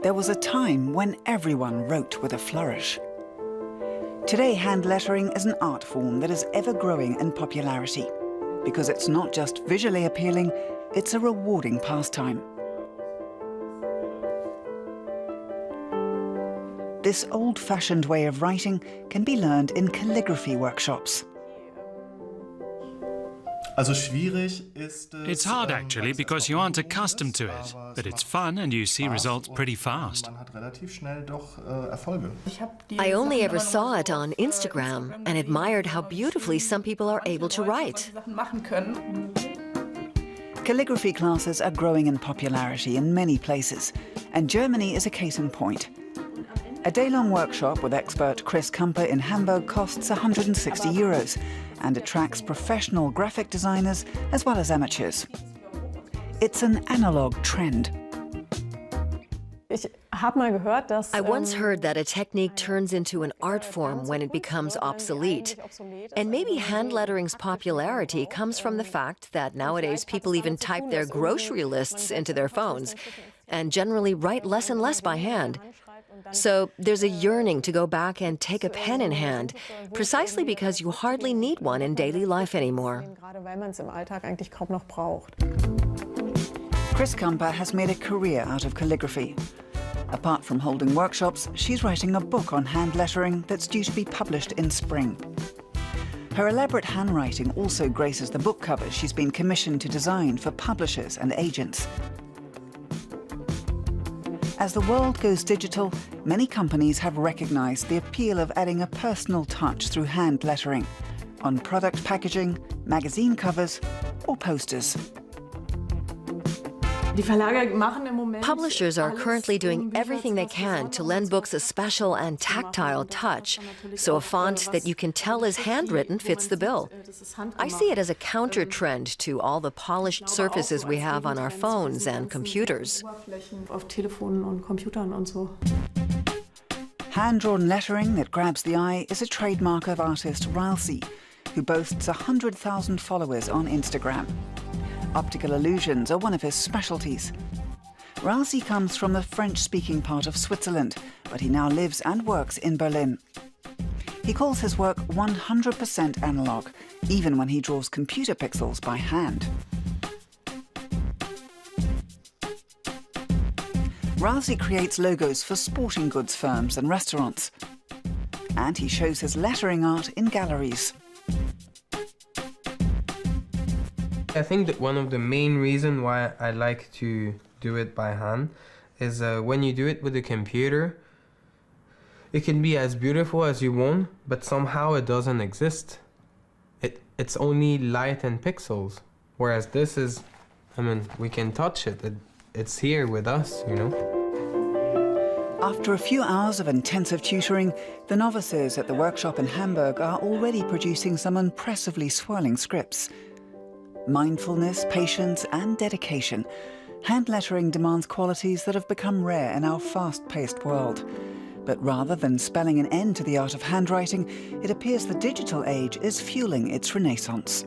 There was a time when everyone wrote with a flourish. Today, hand lettering is an art form that is ever growing in popularity, because it's not just visually appealing, it's a rewarding pastime. This old-fashioned way of writing can be learned in calligraphy workshops. It's hard actually because you aren't accustomed to it, but it's fun and you see results pretty fast. I only ever saw it on Instagram and admired how beautifully some people are able to write. Calligraphy classes are growing in popularity in many places, and Germany is a case in point. A day-long workshop with expert Chris Kumper in Hamburg costs €160 and attracts professional graphic designers as well as amateurs. It's an analog trend. I once heard that a technique turns into an art form when it becomes obsolete. And maybe hand lettering's popularity comes from the fact that nowadays people even type their grocery lists into their phones and generally write less and less by hand. So there's a yearning to go back and take a pen in hand, precisely because you hardly need one in daily life anymore. Chris Kumper has made a career out of calligraphy. Apart from holding workshops, she's writing a book on hand lettering that's due to be published in spring. Her elaborate handwriting also graces the book covers she's been commissioned to design for publishers and agents. As the world goes digital, many companies have recognized the appeal of adding a personal touch through hand lettering on product packaging, magazine covers, or posters. Publishers are currently doing everything they can to lend books a special and tactile touch, so a font that you can tell is handwritten fits the bill. I see it as a counter-trend to all the polished surfaces we have on our phones and computers. Hand-drawn lettering that grabs the eye is a trademark of artist Ralsei, who boasts 100,000 followers on Instagram. Optical illusions are one of his specialties. Ralsei comes from the French-speaking part of Switzerland, but he now lives and works in Berlin. He calls his work 100% analog, even when he draws computer pixels by hand. Ralsei creates logos for sporting goods firms and restaurants. And he shows his lettering art in galleries. I think that one of the main reasons why I like to do it by hand is when you do it with a computer, it can be as beautiful as you want, but somehow it doesn't exist. It's only light and pixels, whereas this is, I mean, we can touch it. It's here with us, you know. After a few hours of intensive tutoring, the novices at the workshop in Hamburg are already producing some impressively swirling scripts. Mindfulness, patience, and dedication. Hand lettering demands qualities that have become rare in our fast-paced world. But rather than spelling an end to the art of handwriting, it appears the digital age is fueling its renaissance.